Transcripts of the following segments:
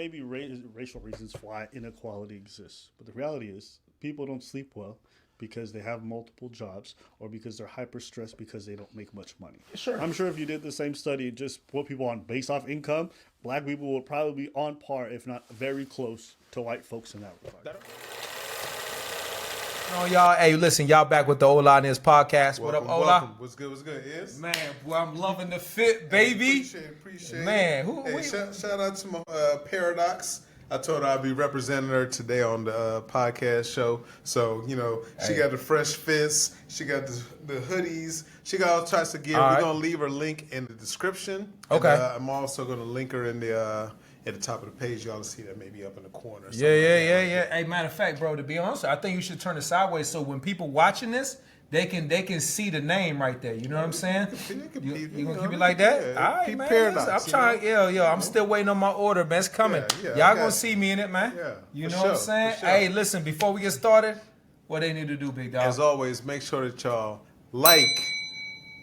maybe racial reasons why inequality exists, but the reality is people don't sleep well because they have multiple jobs or because they're hyper stressed because they don't make much money. Sure. I'm sure if you did the same study, just put people on based off income, black people would probably be on par, if not very close, to white folks in that regard. Oh, y'all. Hey, listen, y'all back with the Ola in this podcast. What up, Ola? Welcome. What's good? Is? Man, boy, I'm loving the fit, baby. Appreciate Man, it. Shout out to my Paradox. I told her I'd be representing her today on the podcast show. So, she got the fresh fists. She got the hoodies. She got all types of gear. We're going to leave her link in the description. Okay. And, I'm also going to link her in the at the top of the page. Y'all see that maybe up in the corner. Yeah. Hey, matter of fact, bro, to be honest, I think you should turn it sideways so when people watching this, they can see the name right there. You know what I'm saying? You gonna keep it like that? Yeah, All right, man. Paradox, I'm trying. I'm still waiting on my order, man. It's coming. Y'all gonna see me in it, man. Yeah, you know what I'm saying? Sure. Hey, listen. Before we get started, what they need to do, big dog? As always, make sure that y'all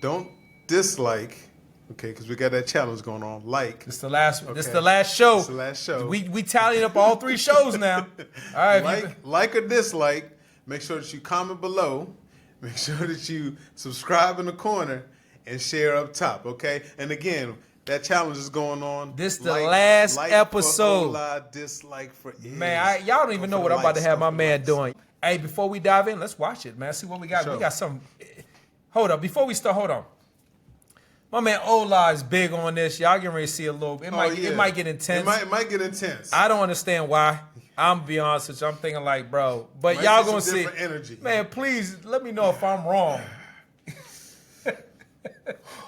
don't dislike. Okay, because we got that challenge going on. This the last. Okay. This the last show. It's the last show. We tallied up all 3 shows now. All right. Like or dislike. Make sure that you comment below. Make sure that you subscribe in the corner and share up top. Okay. And again, that challenge is going on. This the last episode. For Ola, dislike for Iz. Man, y'all don't even know what I'm about to have my man doing. Hey, before we dive in, let's watch it, man. See what we got. Sure. We got some. Hold up. Before we start, hold on. My man Ola is big on this. Y'all getting ready to see a little. It might get intense. It might get intense. I don't understand why. I'm gonna be honest with you. I'm thinking like, bro, but y'all gonna see. Energy. Man, please let me know if I'm wrong.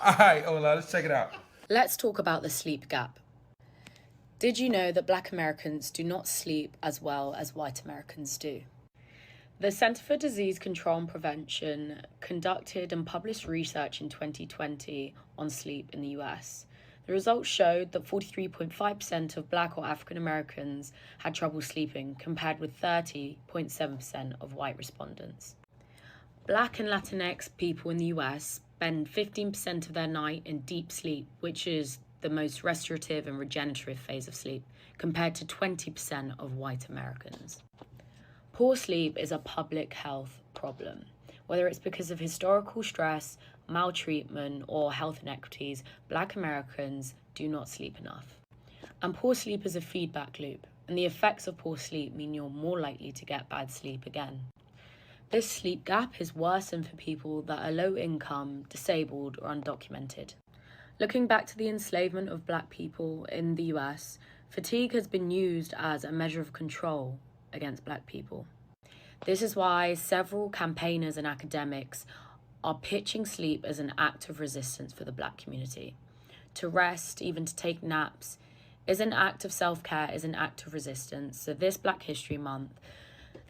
All right, Ola, let's check it out. Let's talk about the sleep gap. Did you know that Black Americans do not sleep as well as white Americans do? The Center for Disease Control and Prevention conducted and published research in 2020 on sleep in the US. The results showed that 43.5% of Black or African Americans had trouble sleeping, compared with 30.7% of white respondents. Black and Latinx people in the US spend 15% of their night in deep sleep, which is the most restorative and regenerative phase of sleep, compared to 20% of white Americans. Poor sleep is a public health problem. Whether it's because of historical stress, maltreatment, or health inequities, Black Americans do not sleep enough. And poor sleep is a feedback loop, and the effects of poor sleep mean you're more likely to get bad sleep again. This sleep gap is worsened for people that are low income, disabled, or undocumented. Looking back to the enslavement of Black people in the US, fatigue has been used as a measure of control against Black people. This is why several campaigners and academics are pitching sleep as an act of resistance for the Black community. To rest, even to take naps, is an act of self-care, is an act of resistance. So this Black History Month,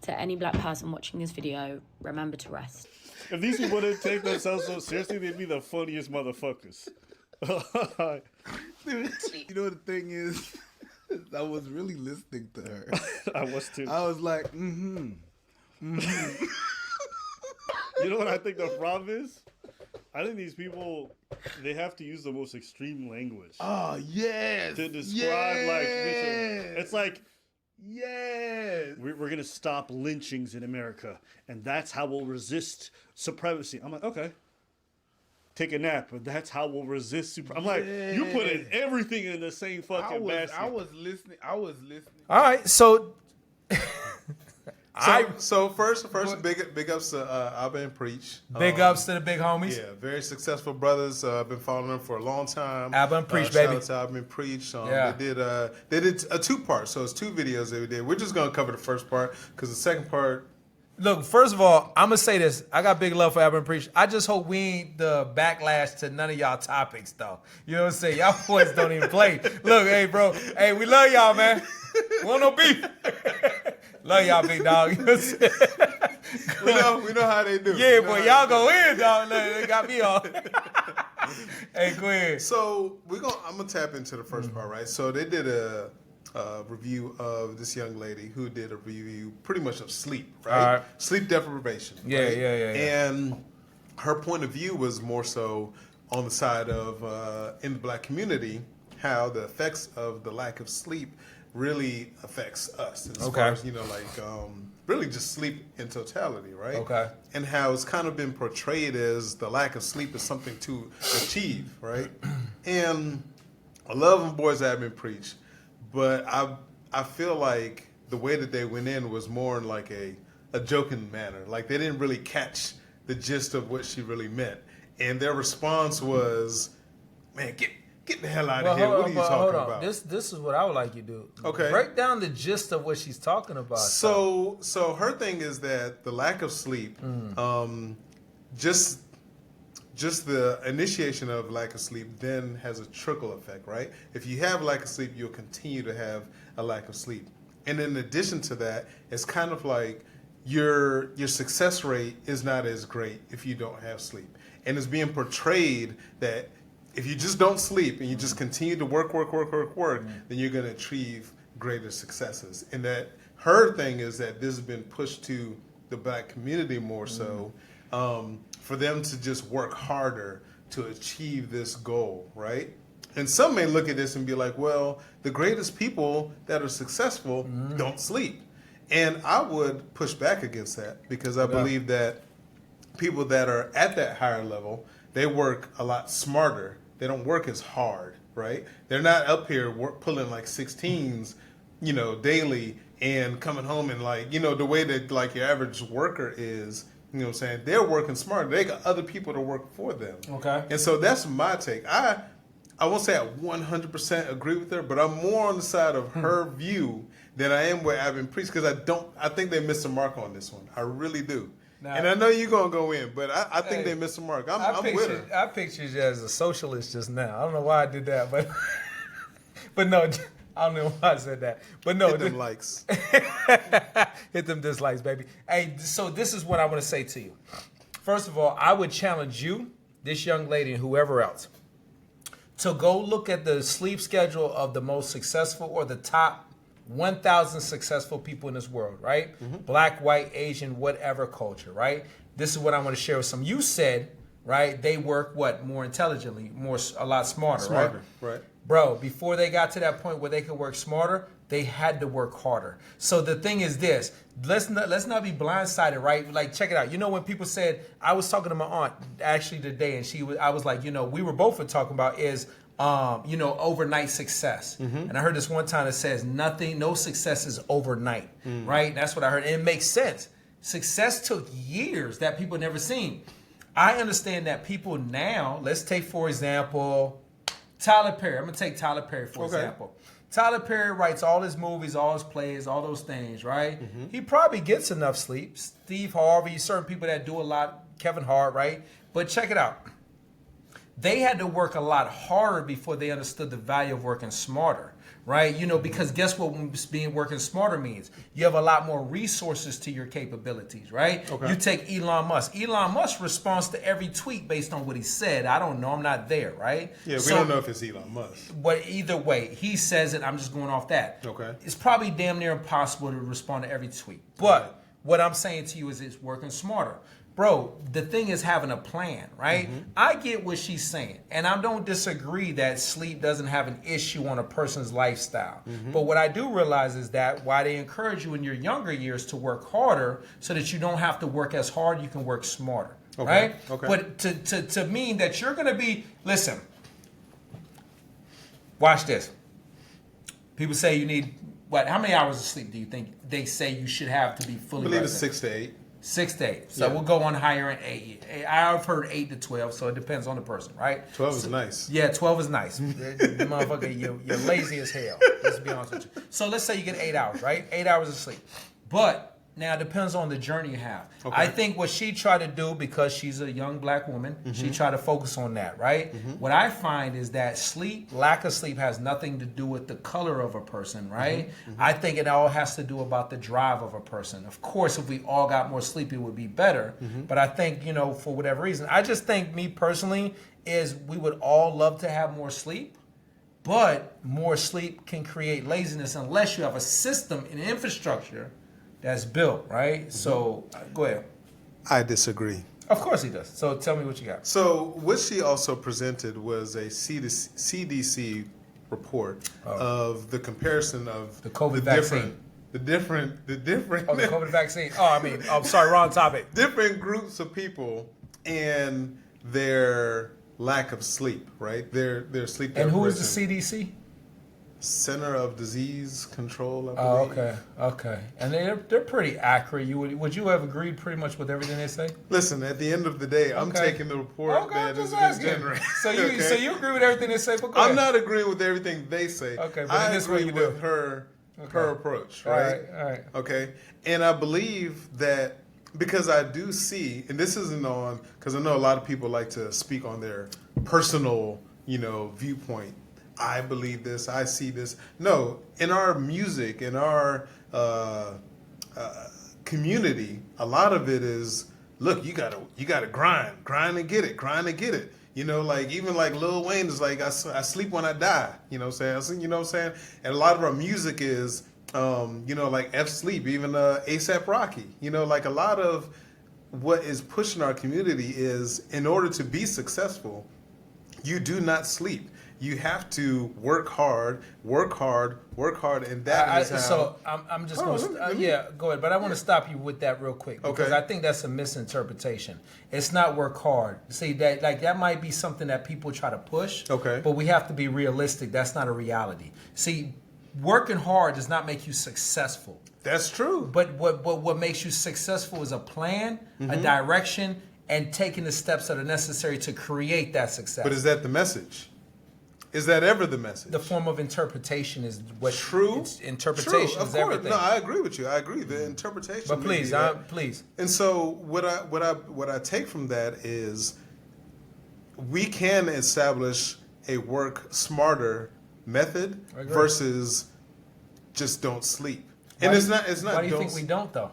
to any Black person watching this video, remember to rest. If these people didn't take themselves so seriously, they'd be the funniest motherfuckers. Dude, you know what the thing is? I was really listening to her. I was too. I was like, You know what I think the problem is? I think these people, they have to use the most extreme language. oh, yes. To describe, it's like, yes. we're going to stop lynchings in America, and that's how we'll resist supremacy. I'm like, okay. Take a nap, but that's how we'll resist. I'm like, you put in everything in the same fucking basket. I was listening. All right, so. So first, big ups to Abba and Preach. Big ups to the big homies. Yeah, very successful brothers. I've been following them for a long time. Abba and Preach, baby. Shout out to Abba and Preach. Yeah. They did a 2-part, so it's 2 videos that we did. We're just gonna cover the first part because the second part. Look, first of all, I'm going to say this. I got big love for Abba and Preach. I just hope we ain't the backlash to none of y'all topics, though. You know what I'm saying? Y'all boys don't even play. Look, hey, bro. Hey, we love y'all, man. We want no beef. Love y'all, big dog. You know what I'm saying? We know how they do. Yeah, boy, y'all go in, dog. Look, they got me on. Hey, go ahead. So I'm gonna tap into the first part, right? So they did a review of this young lady who did a review pretty much of sleep, right? Sleep deprivation. Yeah, right? yeah. And her point of view was more so on the side of in the Black community, how the effects of the lack of sleep really affects us as Okay. far as, really just sleep in totality, right? Okay. And how it's kind of been portrayed as the lack of sleep is something to achieve, right? And I love when boys have been preached, but I feel like the way that they went in was more in like a joking manner. Like they didn't really catch the gist of what she really meant. And their response was, man, get the hell out of here. What are you talking about? This is what I would like you to do. Okay. Break down the gist of what she's talking about. So her thing is that the lack of sleep, just the initiation of lack of sleep then has a trickle effect, right? If you have lack of sleep, you'll continue to have a lack of sleep. And in addition to that, it's kind of like your success rate is not as great if you don't have sleep. And it's being portrayed that if you just don't sleep and you just continue to work, then you're going to achieve greater successes. And that her thing is that this has been pushed to the black community more so, for them to just work harder to achieve this goal, right? And some may look at this and be like, well, the greatest people that are successful don't sleep. And I would push back against that because I believe that people that are at that higher level, they work a lot smarter. They don't work as hard, right? They're not up here pulling like 16s, daily and coming home and like, the way that like your average worker is, you know what I'm saying? They're working smarter. They got other people to work for them. Okay. And so that's my take. I won't say I 100% agree with her, but I'm more on the side of her view than I am where I've been preached because I think they missed the mark on this one. I really do. Now, and I know you're going to go in, but I think they missed the mark. I'm with her. I pictured you as a socialist just now. I don't know why I did that, but but no, I don't know why I said that. But no. Hit them likes. Hit them dislikes, baby. Hey, so this is what I want to say to you. First of all, I would challenge you, this young lady, and whoever else, to go look at the sleep schedule of the most successful or the top 1,000 successful people in this world, right? Black, white, Asian, whatever culture, right? This is what I want to share with some. You said, right, they work more intelligently, a lot smarter, right? Bro, before they got to that point where they could work smarter, they had to work harder. So the thing is this, let's not be blindsided, right? Like, check it out. When people said, I was talking to my aunt actually today, and I was like, we were both talking about is, overnight success. And I heard this one time that says no success is overnight, right? That's what I heard. And it makes sense. Success took years that people never seen. I understand that people now, let's take, for example, Tyler Perry. I'm going to take Tyler Perry, for example. Tyler Perry writes all his movies, all his plays, all those things, right? He probably gets enough sleep. Steve Harvey, certain people that do a lot, Kevin Hart, right? But check it out. They had to work a lot harder before they understood the value of working smarter, right? Because guess what working smarter means? You have a lot more resources to your capabilities, right? Okay. You take Elon Musk. Elon Musk responds to every tweet based on what he said. I don't know. I'm not there, right? Yeah, we don't know if it's Elon Musk. But either way, he says it. I'm just going off that. Okay. It's probably damn near impossible to respond to every tweet. But what I'm saying to you is it's working smarter. Bro, the thing is having a plan, right? I get what she's saying, and I don't disagree that sleep doesn't have an issue on a person's lifestyle. But what I do realize is that why they encourage you in your younger years to work harder so that you don't have to work as hard, you can work smarter, right? Okay. But to mean that you're going to be, listen, watch this. People say you need, how many hours of sleep do you think they say you should have to be fully I believe rested? it's 6 to 8. 6 to 8. So we'll go on higher in 8. I've heard 8 to 12, so it depends on the person, right? 12 is nice. Yeah, 12 is nice. Motherfucker, you're lazy as hell. Let's be honest with you. So let's say you get 8 hours, right? 8 hours of sleep. But now it depends on the journey you have. Okay. I think what she tried to do, because she's a young black woman, she tried to focus on that, right? What I find is that lack of sleep has nothing to do with the color of a person, right? I think it all has to do about the drive of a person. Of course, if we all got more sleep, it would be better. But I think, for whatever reason, I just think, me personally, is we would all love to have more sleep. But more sleep can create laziness unless you have a system and infrastructure that's built, right? So, go ahead. I disagree. Of course he does. So, tell me what you got. So, what she also presented was a CDC report of the comparison of The COVID vaccine. The different. Oh, the COVID vaccine. Oh, I mean, I'm sorry, wrong topic. Different groups of people and their lack of sleep, right? Their sleep deprivation. And who is the CDC? Center of Disease Control, I Oh, believe. okay. And they're pretty accurate. Would you have agreed pretty much with everything they say? Listen, at the end of the day, I'm Okay. taking the report Okay, that I'm has just been asking. generated. So you Okay? so you agree with everything they say? But go I'm ahead. not agreeing with everything they say. Okay, but I in this way agree you do. with her approach, All right? right. Okay, and I believe that because I do see, and this isn't on, because I know a lot of people like to speak on their personal, viewpoint. I believe this. I see this. No, in our music, in our community, a lot of it is, look, you gotta grind and get it. Like even like Lil Wayne is like, I sleep when I die. You know what I'm saying? You know what I'm saying? And a lot of our music is, like F Sleep, even ASAP Rocky. Like a lot of what is pushing our community is, in order to be successful, you do not sleep. You have to work hard, and that is how. So I'm just going to go ahead, but I want to stop you with that real quick because Okay. I think that's a misinterpretation. It's not work hard. See that might be something that people try to push. Okay. But we have to be realistic. That's not a reality. See, working hard does not make you successful. That's true. But what makes you successful is a plan, a direction, and taking the steps that are necessary to create that success. But is that the message? Is that ever the message? The form of interpretation is what True. Interpretation True, of is course. everything. No, I agree with you. I agree. The interpretation. But may please, be that. please. And so what I take from that is we can establish a work smarter method I agree. versus just don't sleep. And Why- it's not. Why do you don't think we don't though?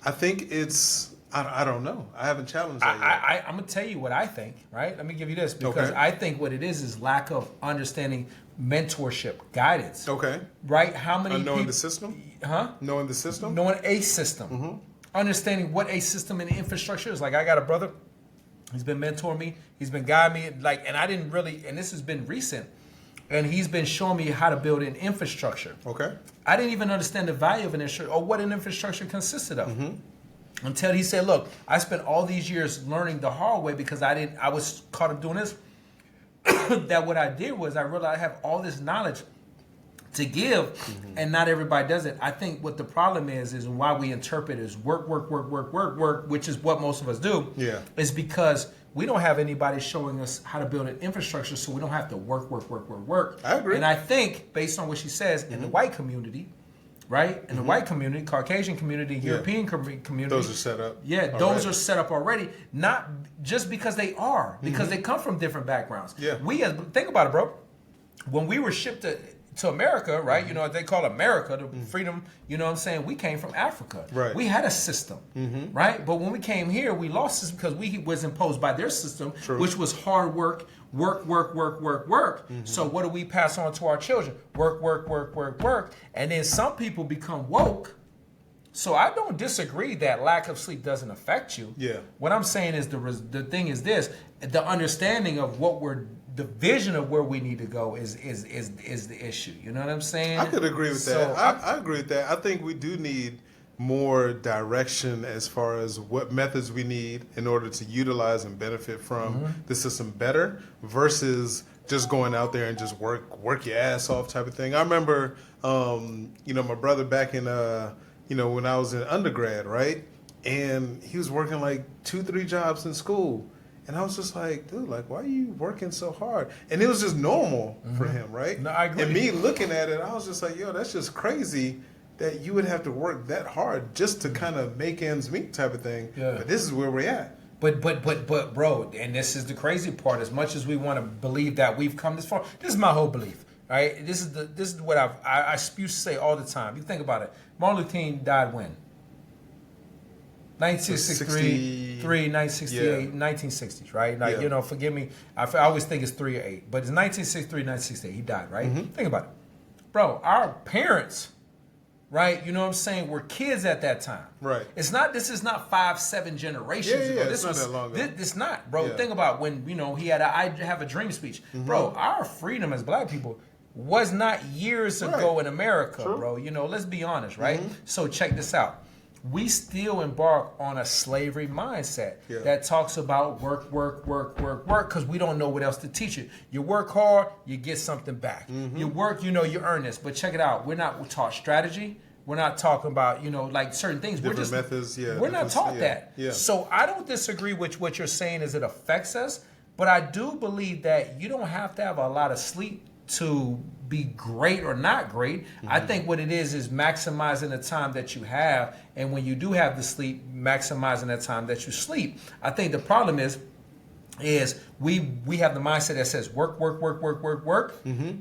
I think it's. I don't know. I haven't challenged that yet. I'm gonna tell you what I think. Right? Let me give you this because Okay. I think what it is lack of understanding, mentorship, guidance. Okay. Right? How many Knowing people? the system. Huh? Knowing the system. Knowing a system, Mm-hmm. understanding what a system and infrastructure is. Like I got a brother, he's been mentoring me, he's been guiding me. Like, and I didn't really, and this has been recent, and he's been showing me how to build an infrastructure. Okay. I didn't even understand the value of an infrastructure or what an infrastructure consisted of. Mm-hmm. Until he said, look, I spent all these years learning the hard way because I was caught up doing this. That what I did was I realized I have all this knowledge to give, and not everybody does it. I think what the problem is why we interpret as work, which is what most of us do. Yeah. Is because we don't have anybody showing us how to build an infrastructure, so we don't have to work. I agree. And I think, based on what she says, in the white community, right? In the white community, Caucasian community, European community. Those are set up. Yeah, those already. are set up already. Not just because they are, because they come from different backgrounds. Yeah. Think about it, bro. When we were shipped to America, right? You know what they call America, the freedom. You know what I'm saying? We came from Africa. Right. We had a system, right? But when we came here, we lost this because we was imposed by their system, True. which was hard work. So what do we pass on to our children? Work. And then some people become woke. So I don't disagree that lack of sleep doesn't affect you. Yeah. What I'm saying is the thing is this: the understanding of the vision of where we need to go is the issue. You know what I'm saying? I could agree with So that. I agree with that. I think we do need more direction as far as what methods we need in order to utilize and benefit from the system better versus just going out there and just work your ass off type of thing. I remember, my brother back in, when I was in undergrad, right? And he was working like 2-3 jobs in school. And I was just like, dude, like, why are you working so hard? And it was just normal for him, right? No, I agree. And me looking at it, I was just like, yo, that's just crazy that you would have to work that hard just to kind of make ends meet type of thing. Yeah. But this is where we're at. But bro, and this is the crazy part. As much as we want to believe that we've come this far, this is my whole belief. Right? This is what I used to say all the time. You think about it. Martin Luther King died when? 1963, 1968, 1960s, right? Like, Yeah. forgive me. I always think it's 3 or 8, but it's 1963, 1968. He died, right? Think about it. Bro, our parents right? You know what I'm saying? We're kids at that time. Right. This is not 5-7 generations Yeah, ago. it's not that long ago. It's not, bro. Yeah. Think about when, he had a I Have a Dream speech. Bro, our freedom as black people was not years ago in America, bro. Let's be honest, right? So check this out. We still embark on a slavery mindset that talks about work, because we don't know what else to teach you. You work hard, you get something back. You work, you earn this. But check it out. We're not taught strategy. We're not talking about, like certain things. Different methods, We're not taught that. Yeah. So I don't disagree with what you're saying as it affects us, but I do believe that you don't have to have a lot of sleep to be great or not great. I think what it is maximizing the time that you have, and when you do have the sleep, maximizing that time that you sleep. I think the problem is we have the mindset that says work.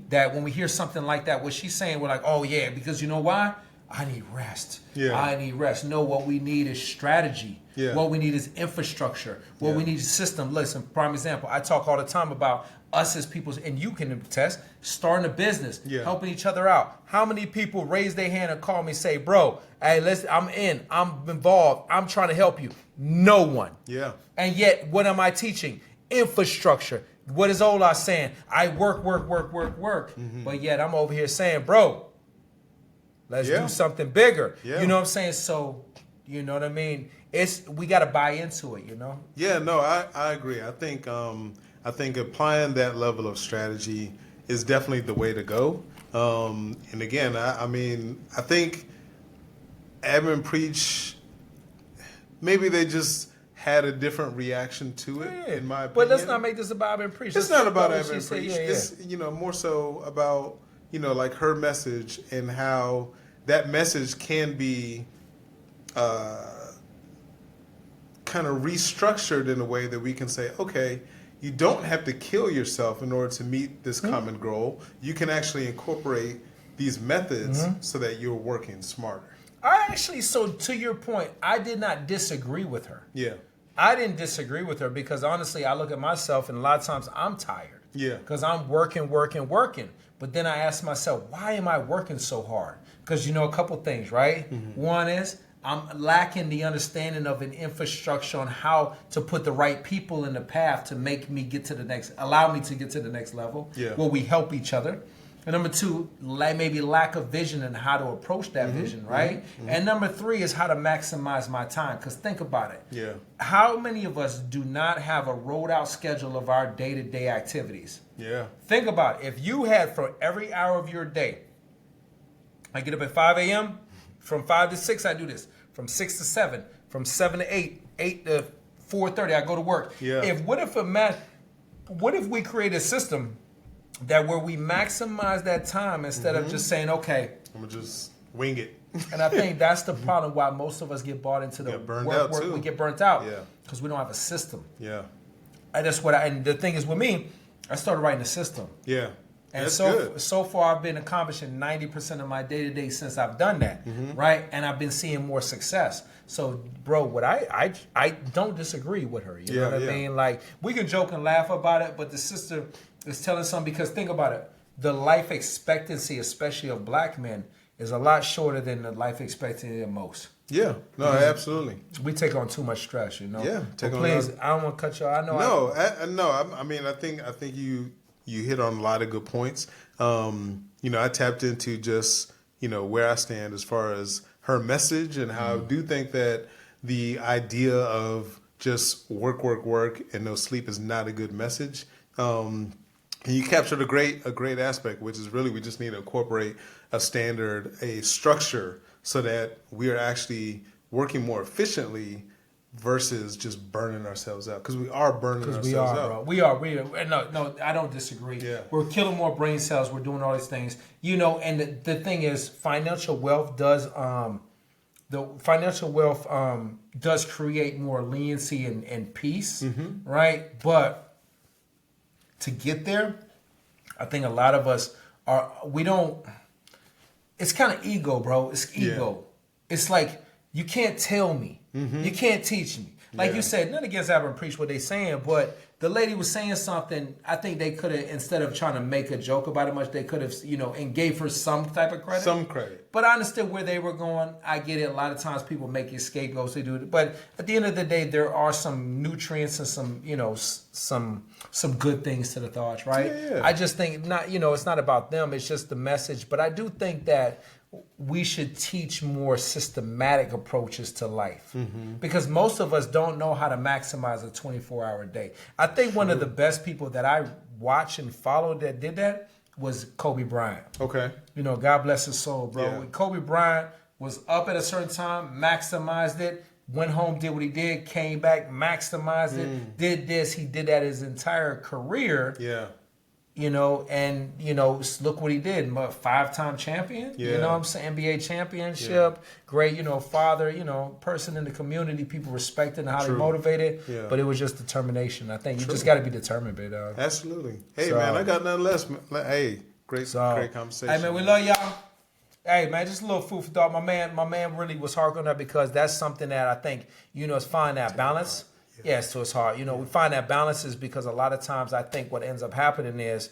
That when we hear something like that, what she's saying, we're like, oh yeah, because you know why? I need rest. Yeah. I need rest. No, what we need is strategy. Yeah. What we need is infrastructure. What we need is system. Listen, prime example, I talk all the time about us as people, and you can attest, starting a business, helping each other out. How many people raise their hand and call me and say, bro, hey, I'm involved, I'm trying to help you? No one. Yeah. And yet, what am I teaching? Infrastructure. What is Ola saying? I work. But yet I'm over here saying, bro, let's do something bigger. Yeah. You know what I'm saying? So, you know what I mean? We got to buy into it, Yeah, no, I agree. I think applying that level of strategy is definitely the way to go. And again, I think Admin Preach, maybe they just had a different reaction to it, in my opinion. But let's not make this about Admin Preach. It's not about Admin Preach. Yeah. It's more so about like her message and how that message can be kind of restructured in a way that we can say, okay, you don't have to kill yourself in order to meet this common goal. You can actually incorporate these methods so that you're working smarter. So to your point, I did not disagree with her. Yeah. I didn't disagree with her because honestly, I look at myself and a lot of times I'm tired. Yeah. Because I'm working. But then I ask myself, why am I working so hard? Because a couple things, right? One is I'm lacking the understanding of an infrastructure on how to put the right people in the path to make me allow me to get to the next level where we help each other. And number two, maybe lack of vision and how to approach that vision, right? And number three is how to maximize my time. Because think about it. Yeah. How many of us do not have a rolled out schedule of our day-to-day activities? Yeah. Think about it. If you had for every hour of your day, I get up at 5 a.m., from 5 to 6, I do this. From 6 to 7, from 7 to 8, 8 to 4:30, I go to work. Yeah. What if we create a system that where we maximize that time instead of just saying, okay, I'm gonna just wing it. And I think that's the problem why most of us get bought into the work. We get burnt out because we don't have a system. Yeah. And that's and the thing is with me, I started writing a system. Yeah. And that's so far I've been accomplishing 90% of my day-to-day since I've done that, right? And I've been seeing more success. So, bro, what I don't disagree with her. You know what I mean? Like, we can joke and laugh about it, but the sister is telling something because think about it. The life expectancy, especially of black men, is a lot shorter than the life expectancy of most. Yeah, no, absolutely. We take on too much stress, Yeah, please, I don't want to cut you off. I mean, I think you hit on a lot of good points. I tapped into just where I stand as far as her message and how I do think that the idea of just work and no sleep is not a good message. And you captured a great aspect, which is really we just need to incorporate a standard, a structure, so that we are actually working more efficiently versus just burning ourselves out. Because we are burning ourselves out. Bro. We are. No, I don't disagree. Yeah. We're killing more brain cells. We're doing all these things. And the thing is, financial wealth does does create more leniency and peace, right? But to get there, I think a lot of us it's kind of ego, bro. It's ego. Yeah. It's like, you can't tell me. You can't teach me. Like you said, none against Admin Preach what they saying, but the lady was saying something. I think they could have, instead of trying to make a joke about it much, they could have, and gave her some type of credit. Some credit. But I understood where they were going. I get it. A lot of times people make it scapegoats. They do it. But at the end of the day, there are some nutrients and some good things to the thoughts, right? Yeah. I just think it's not about them. It's just the message. But I do think that we should teach more systematic approaches to life, because most of us don't know how to maximize a 24-hour day. I think one of the best people that I watched and followed that did that was Kobe Bryant. Okay. God bless his soul, bro. Yeah. Kobe Bryant was up at a certain time, maximized it, went home, did what he did, came back, maximized it, did this. He did that his entire career. Yeah. And look what he did. 5-time champion. Yeah. You know what I'm saying? NBA championship. Great, father, person in the community, people respected and highly motivated. Yeah. But it was just determination. I think you just got to be determined, big dog. Absolutely. Hey, So- man, I got nothing less. Hey, great conversation. Hey, man, we love y'all. Hey, man, just a little food for thought. My man really was hard on that, because that's something that I think, is find that balance. Yeah, so it's hard. We find that balance is because a lot of times I think what ends up happening is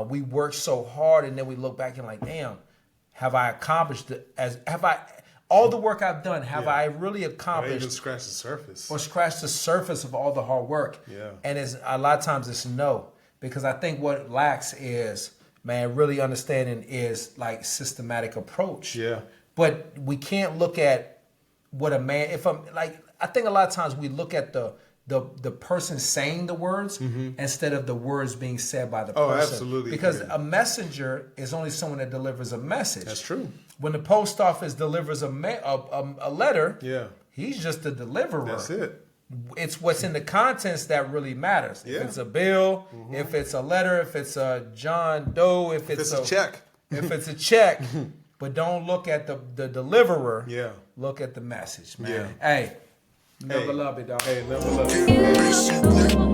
we work so hard and then we look back and like, damn, have I accomplished all the work I've done? Have I really I accomplished even scratch the surface. or scratch the surface of all the hard work? Yeah. And it's a lot of times it's no, because I think what lacks is, man, really understanding is like systematic approach. Yeah. But we can't look at what a man, I think a lot of times we look at the person saying the words instead of the words being said by the person. Oh, absolutely. Because Yeah. a messenger is only someone that delivers a message. That's true. When the post office delivers a letter, Yeah. he's just the deliverer. That's it. It's what's in the contents that really matters. Yeah. If it's a bill, if it's a letter, if it's a John Doe, if It's a check. if it's a check, but don't look at the deliverer. Yeah. Look at the message, man. Yeah. Hey, never love it, dog. Hey, never love it.